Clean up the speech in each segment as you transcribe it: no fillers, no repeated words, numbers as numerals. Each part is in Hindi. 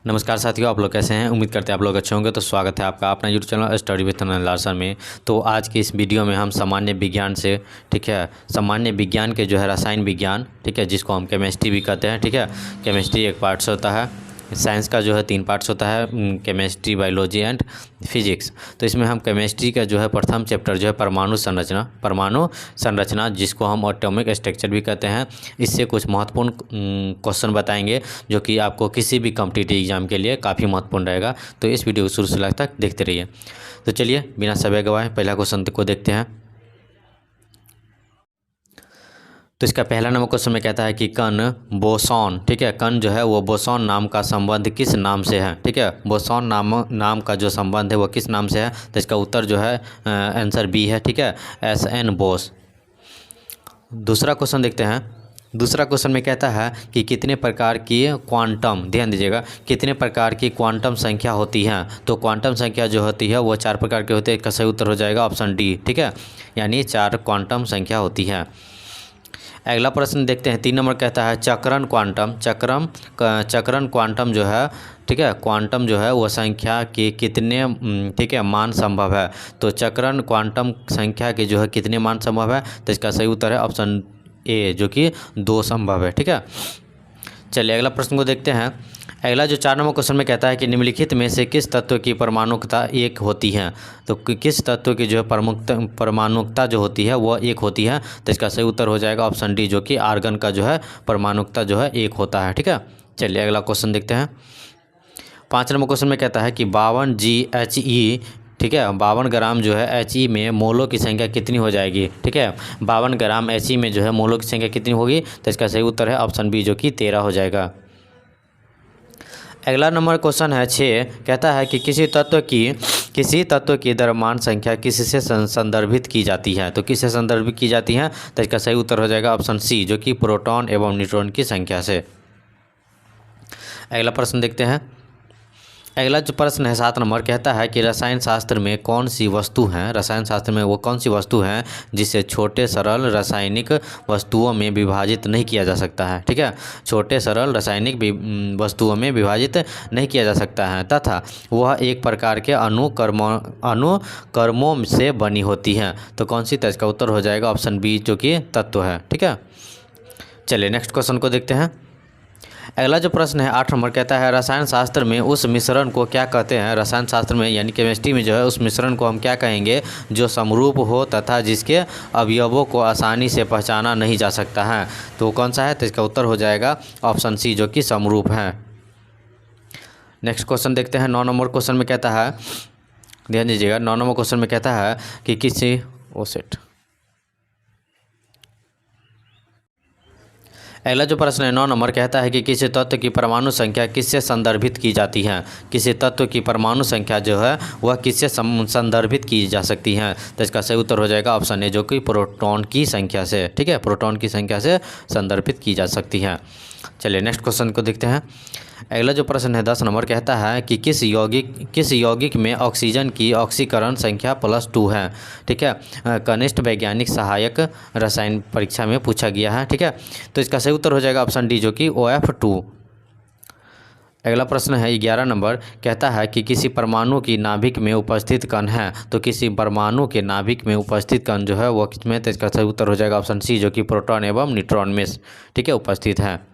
नमस्कार साथियों, आप लोग कैसे हैं। उम्मीद करते हैं आप लोग अच्छे होंगे। तो स्वागत है आपका अपना YouTube channel study with Anil Larsen में। तो आज की इस वीडियो में हम सामान्य विज्ञान से, ठीक है, सामान्य विज्ञान के जो है रसायन विज्ञान, ठीक है, जिसको हम केमिस्ट्री भी कहते हैं, ठीक है। केमिस्ट्री एक पार्ट से होता है, साइंस का जो है 3 पार्ट्स होता है, केमिस्ट्री, बायोलॉजी एंड फिजिक्स। तो इसमें हम केमिस्ट्री का जो है प्रथम चैप्टर जो है परमाणु संरचना जिसको हम एटॉमिक स्ट्रक्चर भी कहते हैं, इससे कुछ महत्वपूर्ण क्वेश्चन बताएंगे जो कि आपको किसी भी कॉम्पिटिटिव एग्जाम के लिए काफ़ी महत्वपूर्ण रहेगा। तो इस वीडियो को शुरू से लास्ट तक देखते रहिए। तो चलिए बिना समय गवाए पहला क्वेश्चन को देखते हैं। तो इसका पहला नंबर क्वेश्चन में कहता है कि कण बोसॉन, ठीक है, कण जो है वो बोसॉन नाम का संबंध किस नाम से है, ठीक है। बोसॉन नाम का जो संबंध है वो किस नाम से है। तो इसका उत्तर जो है आंसर बी है, ठीक है, SN बोस। दूसरा क्वेश्चन देखते हैं। दूसरा क्वेश्चन में कहता है कि कितने प्रकार की क्वांटम, ध्यान दीजिएगा, कितने प्रकार की क्वांटम संख्या होती है। तो क्वांटम संख्या जो होती है वो 4 प्रकार की होती है। इसका सही उत्तर हो जाएगा ऑप्शन डी, ठीक है, यानी 4 क्वांटम संख्या होती है। अगला प्रश्न देखते हैं। 3 नंबर कहता है चक्रण क्वांटम जो है, ठीक है, क्वांटम जो है वो संख्या के कितने, ठीक है, मान संभव है। तो चक्रण क्वांटम संख्या के जो है कितने मान संभव है। तो इसका सही उत्तर है ऑप्शन ए, जो कि 2 संभव है, ठीक है। चलिए अगला प्रश्न को देखते हैं। अगला जो 4 नंबर क्वेश्चन में कहता है कि निम्नलिखित में से किस तत्व की परमाणुकता 1 होती है। तो किस तत्व की जो है परमाणुकता जो होती है वह 1 होती है। तो इसका सही उत्तर हो जाएगा ऑप्शन डी, जो कि आर्गन का जो है परमाणुकता जो है 1 होता है, ठीक है। चलिए अगला क्वेश्चन देखते हैं। 5 नंबर क्वेश्चन में कहता है कि 52 GHE, ठीक है, 52 ग्राम जो है HE में मोलों की संख्या कितनी हो जाएगी, ठीक है। 52 ग्राम HE में जो है मोलों की संख्या कितनी होगी। तो इसका सही उत्तर है ऑप्शन बी, जो कि 13 हो जाएगा। अगला नंबर क्वेश्चन है 6, कहता है कि किसी तत्व की द्रव्यमान संख्या किससे संदर्भित की जाती है। तो किससे संदर्भित की जाती है। तो इसका सही उत्तर हो जाएगा ऑप्शन सी, जो कि प्रोटॉन एवं न्यूट्रॉन की संख्या से। अगला प्रश्न देखते हैं। अगला जो प्रश्न है 7 नंबर, कहता है कि रसायन शास्त्र में कौन सी वस्तु है, रसायन शास्त्र में वो कौन सी वस्तु है जिसे छोटे सरल रासायनिक वस्तुओं में विभाजित नहीं किया जा सकता है, ठीक है। छोटे सरल रासायनिक वस्तुओं में विभाजित नहीं किया जा सकता है तथा वह एक प्रकार के अनुकर्मों से बनी होती है। तो कौन सी। तो इसका उत्तर हो जाएगा ऑप्शन बी, जो कि तत्व है, ठीक है। चलिए नेक्स्ट क्वेश्चन को देखते हैं। अगला जो प्रश्न है 8 नंबर, कहता है रसायन शास्त्र में उस मिश्रण को क्या कहते हैं। रसायन शास्त्र में यानी केमिस्ट्री में जो है उस मिश्रण को हम क्या कहेंगे जो समरूप हो तथा जिसके अवयवों को आसानी से पहचाना नहीं जा सकता है। तो कौन सा है। तो इसका उत्तर हो जाएगा ऑप्शन सी, जो कि समरूप है। नेक्स्ट क्वेश्चन देखते हैं। 9 नंबर क्वेश्चन में कहता है, ध्यान दीजिएगा, 9 नंबर क्वेश्चन में कहता है कि किसी अगला जो प्रश्न है 9 नंबर, कहता है कि किसी तत्व की परमाणु संख्या किससे संदर्भित की जाती है। किसी तत्व की परमाणु संख्या जो है वह किससे संदर्भित की जा सकती है। तो इसका सही उत्तर हो जाएगा ऑप्शन ए, जो कि प्रोटॉन की संख्या से, ठीक है, प्रोटॉन की संख्या से संदर्भित की जा सकती है। चलिए नेक्स्ट क्वेश्चन को देखते हैं। अगला जो प्रश्न है 10 नंबर, कहता है कि किस यौगिक में ऑक्सीजन की ऑक्सीकरण संख्या +2 है, ठीक है। कनिष्ठ वैज्ञानिक सहायक रसायन परीक्षा में पूछा गया है, ठीक है। तो इसका सही उत्तर हो जाएगा ऑप्शन डी, जो कि OF2। अगला प्रश्न है 11 नंबर, कहता है कि किसी परमाणु की नाभिक में उपस्थित कण है। तो किसी परमाणु के नाभिक में उपस्थित कण जो है वो किसमें। तो इसका सही उत्तर हो जाएगा ऑप्शन सी, जो कि प्रोटॉन एवं न्यूट्रॉन में, ठीक है, उपस्थित है।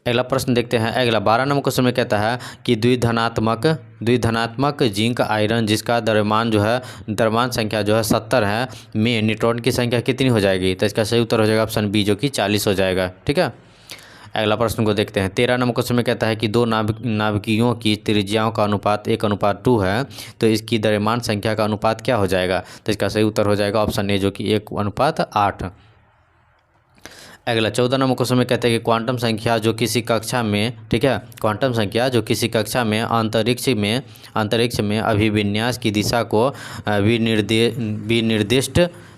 अगला प्रश्न देखते हैं। अगला 12 नंबर क्वेश्चन में कहता है कि द्विधनात्मक जिंक आयरन जिसका द्रव्यमान संख्या जो है 70 है में न्यूट्रॉन की संख्या कितनी हो जाएगी। तो इसका सही उत्तर हो जाएगा ऑप्शन बी, जो कि 40 हो जाएगा, ठीक है। अगला प्रश्न को देखते हैं। 13 नंबर क्वेश्चन में कहता है कि 2 नाभिकियों की त्रिज्याओं का अनुपात 1:2 है। तो इसकी द्रव्यमान संख्या का अनुपात क्या हो जाएगा। तो इसका सही उत्तर हो जाएगा ऑप्शन ए, जो कि 1:8। अगला 14 नंबर क्वेश्चन में कहते हैं कि क्वांटम संख्या जो किसी कक्षा में, ठीक है, क्वांटम संख्या जो किसी कक्षा में अंतरिक्ष में अभिविन्यास की दिशा को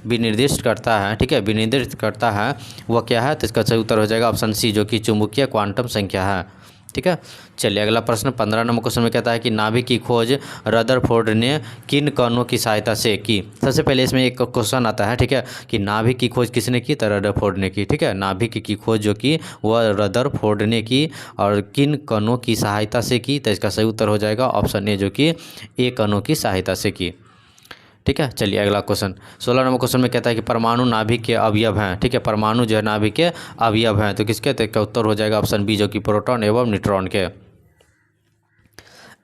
विनिर्दिष्ट करता है, ठीक है, विनिर्दिष्ट करता है, वह क्या है। तो इसका सही उत्तर हो जाएगा ऑप्शन सी, जो कि चुंबकीय क्वांटम संख्या है। ठीक है। चलिए अगला प्रश्न 15 नंबर क्वेश्चन में कहता है कि नाभिक की खोज रदरफोर्ड ने किन कणों की सहायता से की। सबसे पहले इसमें एक क्वेश्चन आता है, ठीक है, कि नाभिक की खोज किसने की, तो रदरफोर्ड ने की। ठीक है, नाभिक की खोज जो की वह रदरफोर्ड ने की और किन कणों की सहायता से की, तो इसका सही उत्तर हो जाएगा ऑप्शन ए, जो कि ए कणों की सहायता से की। ठीक है। चलिए अगला क्वेश्चन 16 नंबर क्वेश्चन में कहता है कि परमाणु नाभिक के अवयव हैं। ठीक है, परमाणु जो है नाभिक के अवयव हैं, तो किसके, तो इसका उत्तर हो जाएगा ऑप्शन बी, जो कि प्रोटॉन एवं न्यूट्रॉन के।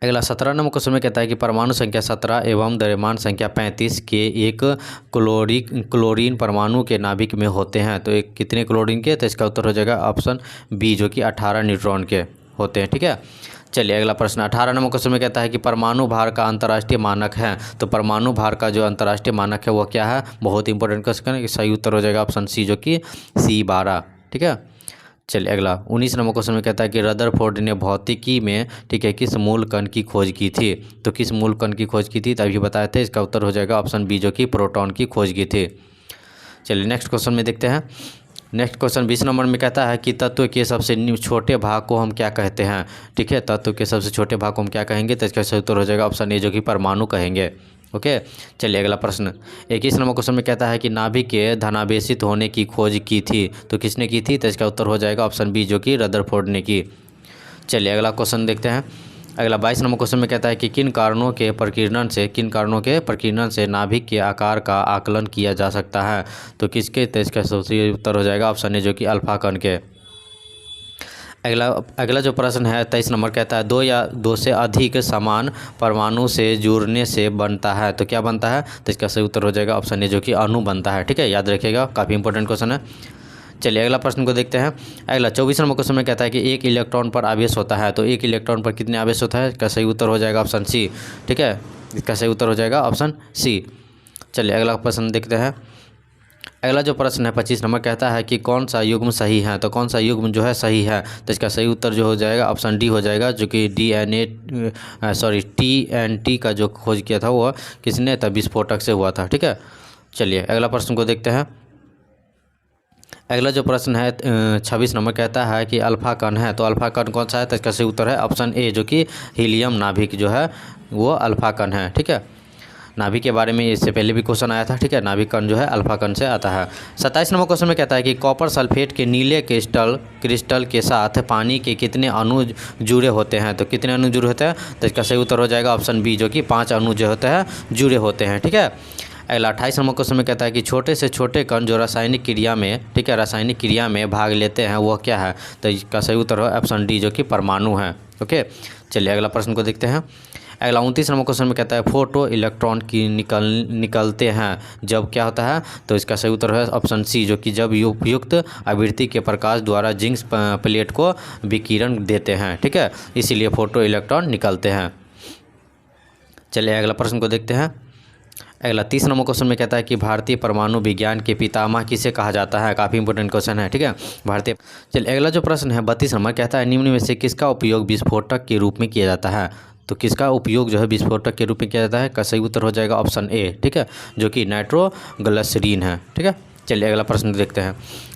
अगला 17 नंबर क्वेश्चन में कहता है कि परमाणु संख्या 17 एवं द्रव्यमान संख्या 35 के एक क्लोरीन परमाणु के नाभिक में होते हैं, तो एक कितने क्लोरीन के, तो इसका उत्तर हो जाएगा ऑप्शन बी, जो कि 18 न्यूट्रॉन के होते हैं। ठीक है। चलिए अगला प्रश्न 18 नंबर क्वेश्चन में कहता है कि परमाणु भार का अंतर्राष्ट्रीय मानक है, तो परमाणु भार का जो अंतर्राष्ट्रीय मानक है वो क्या है, बहुत इंपॉर्टेंट क्वेश्चन है, सही उत्तर हो जाएगा ऑप्शन सी, जो कि C12। ठीक है। चलिए अगला 19 नंबर क्वेश्चन में कहता है कि रदरफोर्ड ने भौतिकी में, ठीक है, किस मूल कण की खोज की थी, तो किस मूल कण की खोज की थी, तभी बताए थे, इसका उत्तर हो जाएगा ऑप्शन बी, जो कि प्रोटॉन की खोज की थी। चलिए नेक्स्ट क्वेश्चन में देखते हैं। नेक्स्ट क्वेश्चन 20 नंबर में कहता है कि तत्व के सबसे छोटे भाग को हम क्या कहते हैं। ठीक है, तत्व के सबसे छोटे भाग को हम क्या कहेंगे, तो इसका सही उत्तर हो जाएगा ऑप्शन ए, जो कि परमाणु कहेंगे। ओके। चलिए अगला प्रश्न 21 नंबर क्वेश्चन में कहता है कि नाभिक के धनावेशित होने की खोज की थी, तो किसने की थी, तो इसका उत्तर हो जाएगा ऑप्शन बी, जो कि रदरफोर्ड ने की। चलिए अगला क्वेश्चन देखते हैं। अगला 22 नंबर क्वेश्चन में कहता है कि किन कारणों के प्रकीर्णन से नाभिक के आकार का आकलन किया जा सकता है, तो किसके, तो इसका सही उत्तर हो जाएगा ऑप्शन ए, जो कि अल्फा कण के। अगला जो प्रश्न है 23 नंबर कहता है दो या दो से अधिक समान परमाणु से जुड़ने से बनता है, तो क्या बनता है, तो इसका सही उत्तर हो जाएगा ऑप्शन ए, जो कि अणु बनता है। ठीक है, याद रखिएगा, काफ़ी इंपॉर्टेंट क्वेश्चन है। चलिए अगला प्रश्न को देखते हैं। अगला 24 नंबर क्वेश्चन में कहता है कि एक इलेक्ट्रॉन पर आवेश होता है, तो एक इलेक्ट्रॉन पर कितने आवेश होता है, इसका सही उत्तर हो जाएगा ऑप्शन सी। ठीक है, इसका सही उत्तर हो जाएगा ऑप्शन सी। चलिए अगला प्रश्न देखते हैं। अगला जो प्रश्न है 25 नंबर कहता है कि कौन सा युग्म सही है, तो कौन सा युग्म जो है सही है, तो इसका सही उत्तर जो हो जाएगा ऑप्शन डी हो जाएगा, जो कि TNT का जो खोज किया था वो किसने, तब विस्फोटक से हुआ था। ठीक है। चलिए अगला प्रश्न को देखते हैं। अगला जो प्रश्न है 26 नंबर कहता है कि अल्फा कण है, तो अल्फा कण कौन सा है, तो इसका सही उत्तर है ऑप्शन ए, जो कि हीलियम नाभिक जो है वो अल्फा कण है। ठीक है, नाभिक के बारे में इससे पहले भी क्वेश्चन आया था। ठीक है, नाभिक कण जो है अल्फा कण से आता है। 27 नंबर क्वेश्चन में कहता है कि कॉपर सल्फेट के नीले क्रिस्टल के साथ पानी के कितने अणु जुड़े होते हैं, तो कितने अणु जुड़े होते हैं, तो इसका सही उत्तर हो जाएगा ऑप्शन बी, जो कि 5 अणु जो होते हैं जुड़े होते हैं। ठीक है। अगला 28 नंबर क्वेश्चन में कहता है कि छोटे से छोटे कण जो रासायनिक क्रिया में, ठीक है, रासायनिक क्रिया में भाग लेते हैं वो क्या है, तो इसका सही उत्तर है ऑप्शन डी, जो कि परमाणु है। ओके। चलिए अगला प्रश्न को देखते हैं। अगला 29 नंबर क्वेश्चन में कहता है फोटो इलेक्ट्रॉन की निकलते हैं जब क्या होता है, तो इसका सही उत्तर है ऑप्शन सी, जो कि जब उपयुक्त आवृत्ति के प्रकाश द्वारा जिंक प्लेट को विकिरण देते हैं। ठीक है, इसीलिए फोटो इलेक्ट्रॉन निकलते हैं। चलिए अगला प्रश्न को देखते हैं। अगला 30 नंबर क्वेश्चन में कहता है कि भारतीय परमाणु विज्ञान के पितामह किसे कहा जाता है। काफ़ी इंपॉर्टेंट क्वेश्चन है। ठीक है, भारतीय। चलिए अगला जो प्रश्न है 32 नंबर कहता है निम्न में से किसका उपयोग विस्फोटक के रूप में किया जाता है, तो किसका उपयोग जो है विस्फोटक के रूप में किया जाता है, का सही उत्तर हो जाएगा ऑप्शन ए। ठीक है, जो कि नाइट्रोग्लिसरीन है। ठीक है। चलिए अगला प्रश्न देखते हैं।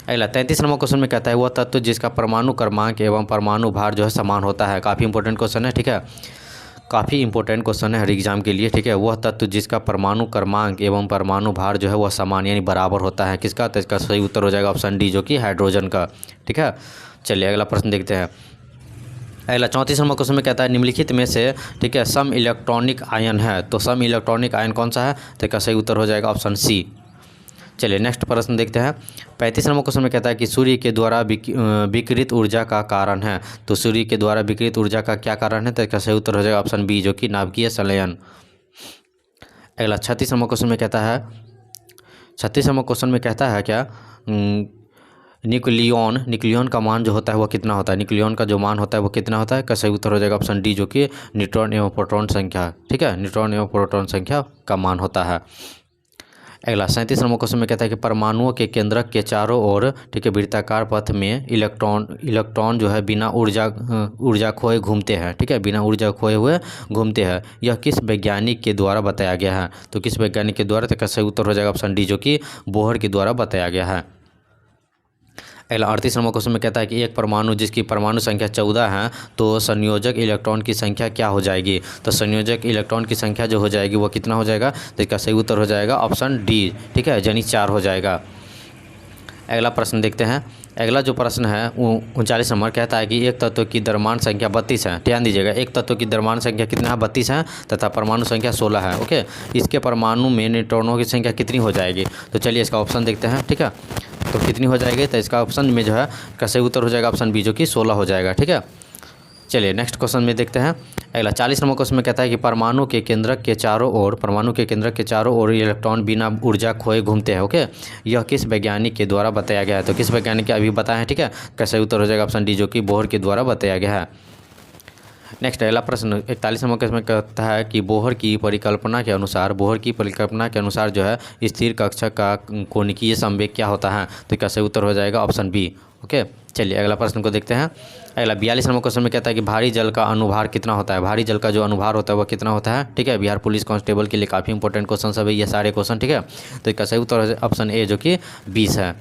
अगला 33 नंबर क्वेश्चन में कहता है वह तत्व जिसका परमाणु क्रमांक एवं परमाणु भार जो है समान होता है। काफ़ी इंपॉर्टेंट क्वेश्चन है। ठीक है, काफ़ी इंपॉर्टेंट क्वेश्चन है हर एग्जाम के लिए। ठीक है, वह तत्व जिसका परमाणु क्रमांक एवं परमाणु भार जो है वह समान यानी बराबर होता है, किसका, तो इसका सही उत्तर हो जाएगा ऑप्शन डी, जो कि हाइड्रोजन का। ठीक है। चलिए अगला प्रश्न देखते हैं। अगला 34 नंबर क्वेश्चन में कहता है निम्नलिखित में से, ठीक है, सम इलेक्ट्रॉनिक आयन है, तो सम इलेक्ट्रॉनिक आयन कौन सा है, तो इसका सही उत्तर हो जाएगा ऑप्शन सी। चलिए नेक्स्ट प्रश्न देखते हैं। 35 नंबर क्वेश्चन में कहता है कि सूर्य के द्वारा विकिरित ऊर्जा का कारण है, तो सूर्य के द्वारा विकिरित ऊर्जा का क्या कारण है, तो इसका सही उत्तर हो जाएगा ऑप्शन बी, जो कि नाभिकीय संलयन। अगला 36 नंबर क्वेश्चन में कहता है 36 नंबर क्वेश्चन में कहता है क्या न्यूक्लियॉन का मान जो होता है वो कितना होता है, न्यूक्लियॉन का जो मान होता है वो कितना होता है, का सही उत्तर हो जाएगा ऑप्शन डी, जो कि न्यूट्रॉन एवं प्रोटॉन संख्या। ठीक है, न्यूट्रॉन एवं प्रोटॉन संख्या का मान होता है। अगला 37 नंबर क्वेश्चन में कहता है कि परमाणुओं के केंद्रक के चारों ओर, ठीक है, वृत्ताकार पथ में इलेक्ट्रॉन जो है बिना ऊर्जा खोए घूमते हैं। ठीक है, बिना ऊर्जा खोए हुए घूमते हैं। यह किस वैज्ञानिक के द्वारा बताया गया है, तो किस वैज्ञानिक के द्वारा, तो सही उत्तर हो जाएगा ऑप्शन डी, जो कि बोहर के द्वारा बताया गया है। अगला 38 नंबर क्वेश्चन में कहता है कि एक परमाणु जिसकी परमाणु संख्या 14 है तो संयोजक इलेक्ट्रॉन की संख्या क्या हो जाएगी। तो संयोजक इलेक्ट्रॉन की संख्या जो हो जाएगी वो कितना हो जाएगा। तो इसका सही उत्तर हो जाएगा ऑप्शन डी, ठीक है, यानी 4 हो जाएगा। अगला प्रश्न देखते हैं। अगला जो प्रश्न है 39 नंबर कहता है कि एक तत्व की द्रव्यमान संख्या 32 है। ध्यान दीजिएगा, एक तत्व की द्रव्यमान संख्या कितना है, 32 है, तथा परमाणु संख्या 16 है। ओके, इसके परमाणु में न्यूट्रॉनों की संख्या कितनी हो जाएगी। तो चलिए इसका ऑप्शन देखते हैं, ठीक है। तो कितनी हो जाएगी, तो इसका ऑप्शन में जो है का सही उत्तर हो जाएगा ऑप्शन बी, जो कि 16 हो जाएगा, ठीक है। चलिए नेक्स्ट क्वेश्चन में देखते हैं। अगला 40 नंबर क्वेश्चन में कहता है कि परमाणु के केंद्रक के चारों ओर इलेक्ट्रॉन बिना ऊर्जा खोए घूमते हैं। ओके, यह किस वैज्ञानिक के द्वारा बताया गया है। तो किस वैज्ञानिक के अभी बताया है, ठीक है। का सही उत्तर हो जाएगा ऑप्शन डी, जो कि बोहर के द्वारा बताया गया है। नेक्स्ट अगला प्रश्न 41 नंबर क्वेश्चन में कहता है कि बोहर की परिकल्पना के अनुसार जो है स्थिर कक्षा का कोणीय संवेग क्या होता है। तो इसका सही उत्तर हो जाएगा ऑप्शन बी। ओके, चलिए अगला प्रश्न को देखते हैं। अगला 42 नंबर क्वेश्चन में कहता है कि भारी जल का अनुभार कितना होता है। भारी जल का जो अनुभार होता है वो कितना होता है, ठीक है। बिहार पुलिस कांस्टेबल के लिए काफ़ी इंपॉर्टेंट क्वेश्चन सब है ये सारे क्वेश्चन, ठीक है। तो इसका सही उत्तर है ऑप्शन ए, जो कि 20 है।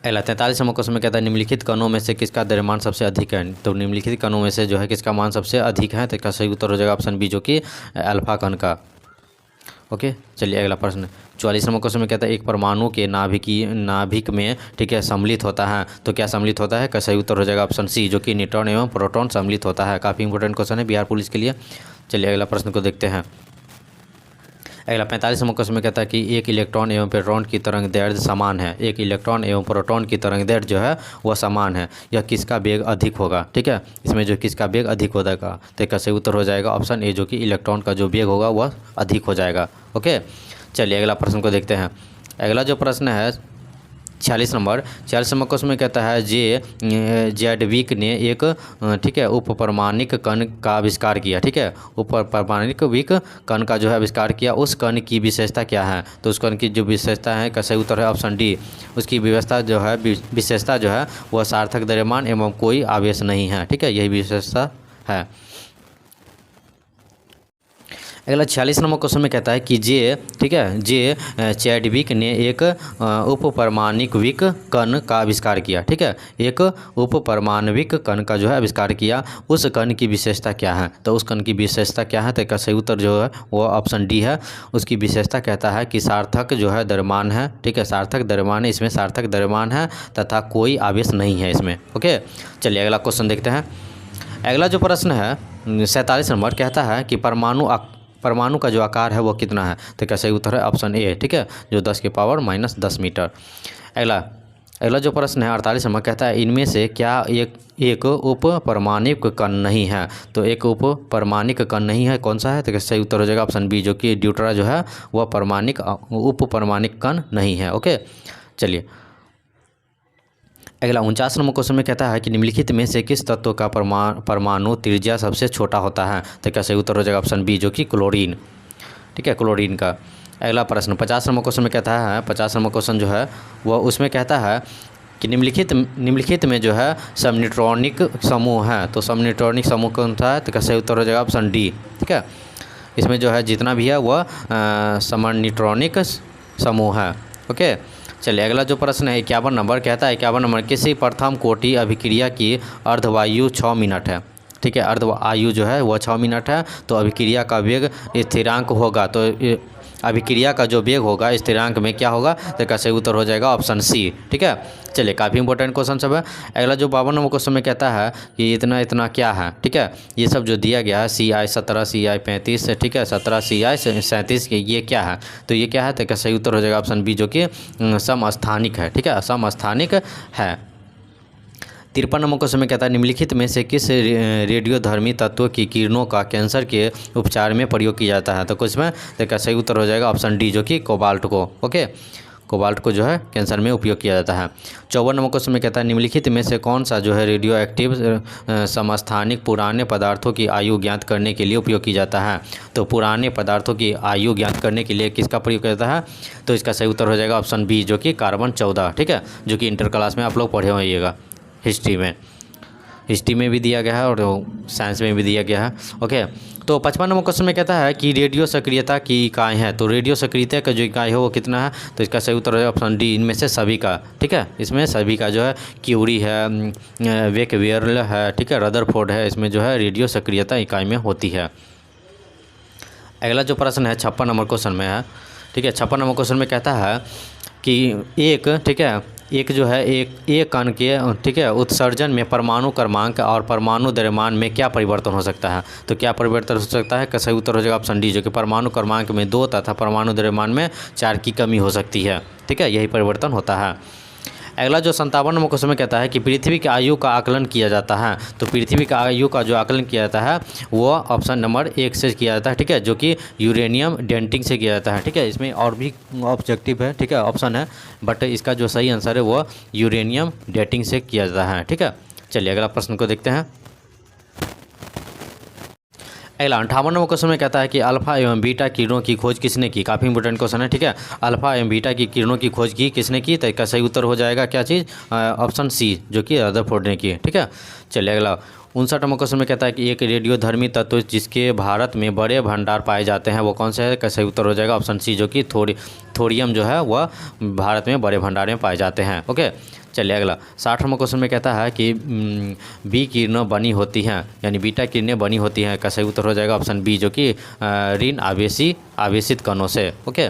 अगला 43 नंबर क्वेश्चन में कहता है निम्नलिखित कणों में से किसका द्रव्यमान सबसे अधिक है। तो निम्नलिखित कणों में से जो है किसका मान सबसे अधिक है। तो इसका सही उत्तर हो जाएगा ऑप्शन बी, जो कि अल्फा कण का। ओके, चलिए अगला प्रश्न 44 नंबर क्वेश्चन में कहता है एक परमाणु के नाभिक में, ठीक है, सम्मिलित होता है। तो क्या सम्मिलित होता है, का सही उत्तर हो जाएगा ऑप्शन सी, जो कि न्यूट्रॉन एवं प्रोटॉन सम्मिलित होता है। काफ़ी इंपॉर्टेंट क्वेश्चन है बिहार पुलिस के लिए। चलिए अगला प्रश्न को देखते हैं। अगला 45 नंबर क्वेश्चन में कहता है कि एक इलेक्ट्रॉन एवं प्रोटॉन की तरंग दैर्ध्य समान है। एक इलेक्ट्रॉन एवं प्रोटॉन की तरंग दैर्ध्य जो है वह समान है, यह किसका वेग अधिक होगा, ठीक है। इसमें जो किसका वेग अधिक होगा, तो इसका सही उत्तर हो जाएगा ऑप्शन ए, जो कि इलेक्ट्रॉन का जो वेग होगा वह अधिक हो जाएगा। ओके, चलिए अगला प्रश्न को देखते हैं। अगला जो प्रश्न है 46 नंबर क्वेश्चन में कहता है जैडविक ने एक, ठीक है, उपपरमाणिक कण का आविष्कार किया, ठीक है। उपपरमाणिक कण का जो है आविष्कार किया, उस कण की विशेषता क्या है। तो उस कण की जो विशेषता है का सही उत्तर है ऑप्शन डी। उसकी विशेषता जो है वह सार्थक द्रव्यमान एवं कोई आवेश नहीं है, ठीक है, यही विशेषता है। अगला 46 नंबर क्वेश्चन में कहता है कि ठीक है, चैडविक ने एक उपपरमाणविक कण का आविष्कार किया, ठीक है। एक उपपरमाणविक कण का जो है आविष्कार किया, उस कण की विशेषता क्या है। तो उस कण की विशेषता क्या है, तो इसका सही उत्तर जो है वो ऑप्शन डी है। उसकी विशेषता कहता है कि सार्थक जो है द्रव्यमान है, ठीक है, सार्थक द्रव्यमान है, इसमें सार्थक द्रव्यमान है तथा कोई आवेश नहीं है इसमें। ओके, चलिए अगला क्वेश्चन देखते हैं। अगला जो प्रश्न है 47 नंबर कहता है कि परमाणु का जो आकार है वो कितना है। तो क्या सही उत्तर है ऑप्शन ए, ठीक है, जो 10 की पावर -10 मीटर। अगला जो प्रश्न है 48 नंबर कहता है इनमें से क्या एक उपपरमाणिक कण नहीं है। तो एक उपपरमाणिक कण नहीं है, कौन सा है। तो सही उत्तर हो जाएगा ऑप्शन बी, जो कि ड्यूटरा जो है वह उपपरमाणिक कण नहीं है। ओके, चलिए अगला 49 नंबर क्वेश्चन में कहता है कि निम्नलिखित में से किस तत्व का परमाणु त्रिज्या सबसे छोटा होता है। तो क्या सही उत्तर हो जाएगा ऑप्शन बी, जो कि क्लोरीन, ठीक है, क्लोरीन का। अगला प्रश्न 50 नंबर क्वेश्चन में कहता है 50 नंबर क्वेश्चन जो है वह उसमें कहता है कि निम्नलिखित में जो है समन्यूट्रॉनिक समूह है। तो समन्यूट्रॉनिक समूह कौन सा है। तो क्या सही उत्तर हो जाएगा ऑप्शन डी, ठीक है। इसमें जो है जितना भी है वह समन्यूट्रॉनिक समूह है। ओके, चलिए अगला जो प्रश्न है 51 नंबर कहता है 51 नंबर किसी प्रथम कोटि अभिक्रिया की अर्धवायु 6 मिनट है, ठीक है। अर्धवायु जो है वह 6 मिनट है। तो अभिक्रिया का वेग स्थिरांक होगा, तो अभिक्रिया का जो वेग होगा स्थिरांक में क्या होगा। तो इसका सही उत्तर हो जाएगा ऑप्शन सी, ठीक है। चलिए काफ़ी इंपॉर्टेंट क्वेश्चन सब है। अगला जो 52 नंबर क्वेश्चन में कहता है कि इतना क्या है, ठीक है। ये सब जो दिया गया है CI 17 CI 35, ठीक है, 17 CI 37 के ये क्या है। तो ये क्या है, तो इसका सही उत्तर हो जाएगा ऑप्शन बी, जो कि समस्थानिक है, ठीक है, समस्थानिक है। 53 नंबर क्वेश्चन में कहता है निम्नलिखित में से किस रेडियोधर्मी तत्व की किरणों का कैंसर के उपचार में प्रयोग किया जाता है। तो कुछ में इसका सही उत्तर हो जाएगा ऑप्शन डी, जो कि कोबाल्ट को। ओके, कोबाल्ट को जो है कैंसर में उपयोग किया जाता है। 54 नंबर क्वेश्चन में कहता है निम्नलिखित में से कौन सा जो है रेडियो एक्टिव समस्थानिक पुराने पदार्थों की आयु ज्ञात करने के लिए उपयोग किया जाता है। तो पुराने पदार्थों की आयु ज्ञात करने के लिए किसका प्रयोग किया जाता है। तो इसका सही उत्तर हो जाएगा ऑप्शन बी, जो कि कार्बन 14, ठीक है, जो कि इंटर क्लास में आप लोग पढ़े होइएगा हिस्ट्री में भी दिया गया है और साइंस में भी दिया गया है। ओके, तो 55 नंबर क्वेश्चन में कहता है कि रेडियो सक्रियता की इकाई है। तो रेडियो सक्रियता का जो इकाई है वो कितना है, तो इसका सही उत्तर है ऑप्शन डी, इनमें से सभी का। ठीक है, इसमें सभी का जो है क्यूरी है, वेकवेयरल है, ठीक है, रदरफोर्ड है, इसमें जो है रेडियो सक्रियता इकाई में होती है। अगला जो प्रश्न है 56 नंबर क्वेश्चन में है। ठीक है, 56 नंबर क्वेश्चन में कहता है कि एक, ठीक है, एक जो है एक कण के, ठीक है, उत्सर्जन में परमाणु क्रमांक और परमाणु द्रव्यमान में क्या परिवर्तन हो सकता है। तो क्या परिवर्तन हो सकता है, का सही उत्तर हो जाएगा ऑप्शन डी, जो कि परमाणु क्रमांक में 2 तथा परमाणु द्रव्यमान में 4 की कमी हो सकती है। ठीक है, यही परिवर्तन होता है। अगला जो 57 नंबर क्वेश्चन में कहता है कि पृथ्वी की आयु का आकलन किया जाता है। तो पृथ्वी का आयु का जो आकलन किया जाता है वो ऑप्शन नंबर 1 से किया जाता है। ठीक है, जो कि यूरेनियम डेटिंग से किया जाता है। ठीक है, इसमें और भी ऑब्जेक्टिव है, ठीक है, ऑप्शन है, बट इसका जो सही आंसर है वो यूरेनियम डेटिंग से किया जाता है। ठीक है, चलिए अगला प्रश्न को देखते हैं। अगला 58 नंबर क्वेश्चन में कहता है कि अल्फा एवं बीटा किरणों की खोज किसने की। काफ़ी इंपॉर्टेंट क्वेश्चन है। ठीक है, अल्फा एवं बीटा की किरणों की खोज की किसने की, तो इसका सही उत्तर हो जाएगा क्या चीज़, ऑप्शन सी, जो कि रदरफोर्ड ने की। ठीक है, चलिए अगला 59 नंबर क्वेश्चन में कहता है कि एक रेडियोधर्मी तत्व जिसके भारत में बड़े भंडार पाए जाते हैं वो कौन से है, का सही उत्तर हो जाएगा ऑप्शन सी, जो कि थोरियम जो है वह भारत में बड़े भंडार में पाए जाते हैं। ओके, चलिए अगला 60 नंबर क्वेश्चन में कहता है कि बी किरणें बनी होती हैं, यानी बीटा किरणें बनी होती हैं, का सही उत्तर हो जाएगा ऑप्शन बी, जो कि ऋण आवेशित कणों से। ओके,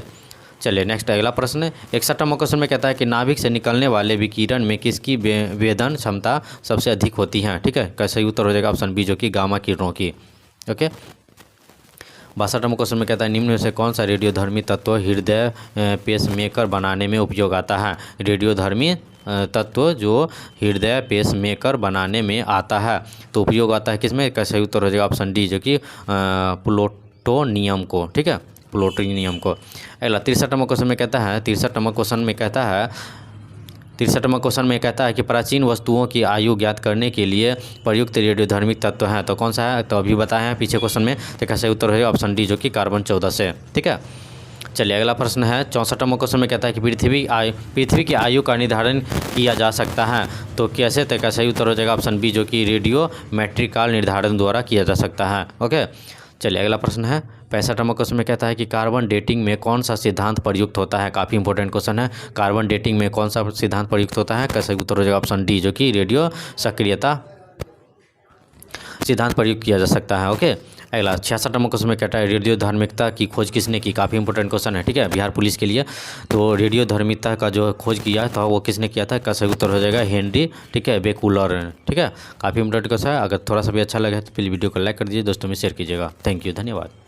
चलिए नेक्स्ट अगला प्रश्न 61 नंबर क्वेश्चन में कहता है कि नाभिक से निकलने वाले विकिरण में किसकी वेदन क्षमता सबसे अधिक होती है। ठीक है, का सही उत्तर हो जाएगा ऑप्शन बी, जो कि गामा किरणों की। ओके, 62 नंबर क्वेश्चन में कहता है निम्न में से कौन सा रेडियोधर्मी तत्व हृदय पेसमेकर बनाने में उपयोग आता है। रेडियोधर्मी तत्व जो हृदय पेसमेकर बनाने में आता है, तो उपयोग आता है किसमें, का सही उत्तर हो जाएगा ऑप्शन डी, जो कि प्लूटोनियम को। ठीक है, प्लूटोनियम को। अगला 63 नंबर क्वेश्चन में कहता है 63 नंबर क्वेश्चन में कहता है 63 नंबर क्वेश्चन में कहता है कि प्राचीन वस्तुओं की आयु ज्ञात करने के लिए प्रयुक्त रेडियोधर्मिक तत्व हैं, तो कौन सा है, तो अभी बताए हैं पीछे क्वेश्चन में, तो का सही उत्तर है ऑप्शन डी, जो कि कार्बन 14 से। ठीक है, चलिए अगला प्रश्न है 64 नंबर क्वेश्चन में कहता है कि पृथ्वी की आयु का निर्धारण किया जा सकता है, तो कैसे, तो का सही उत्तर हो जाएगा ऑप्शन बी, जो कि रेडियो मैट्रिक काल निर्धारण द्वारा किया जा सकता है। ओके, चलिए अगला प्रश्न है 65 नंबर क्वेश्चन में कहता है कि कार्बन डेटिंग में कौन सा सिद्धांत प्रयुक्त होता है। काफ़ी इंपॉर्टेंट क्वेश्चन है, कार्बन डेटिंग में कौन सा सिद्धांत प्रयुक्त होता है, का सही उत्तर हो जाएगा ऑप्शन डी, जो कि रेडियो सक्रियता सिद्धांत प्रयुक्त किया जा सकता है। ओके, अगला 66 नंबर क्वेश्चन में कहता है रेडियो धार्मिकता की खोज किसने की। काफ़ी इंपॉर्टेंट क्वेश्चन है, ठीक है, बिहार पुलिस के लिए। तो रेडियो धार्मिकता का जो खोज किया था वो किसने किया था, का सही उत्तर हो जाएगा हेनरी, ठीक है, बेकुलर। ठीक है, काफ़ी इंपॉर्टेंट क्वेश्चन है। अगर थोड़ा सा भी अच्छा लगे तो प्लीज़ वीडियो को लाइक कर दीजिए, दोस्तों में शेयर कीजिएगा। थैंक यू, धन्यवाद।